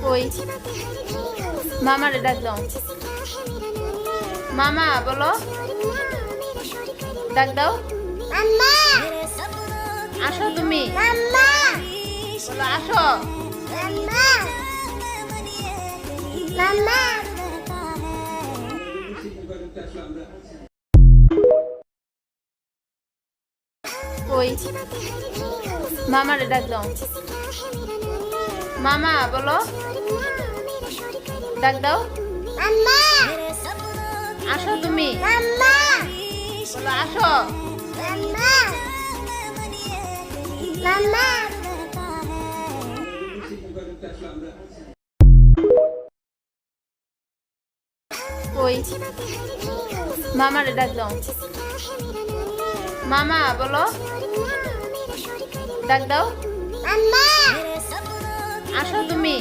কই মামারে ডাক দাও। মামা বলো, ডাক দাও। মাম্মা আসো তুমি, মাম্মা বলো আসো। মাম্মা মাম্মা কই মামারে ডাক দাও। মামা বলো, ডাক দাও। মাম্মা আসো তুমি, মাম্মা বলো আসো। মাম্মা মাম্মা কই মামারে ডাক দাও। মামা বলো, ডাক দাও। মাম্মা আসো তুমি।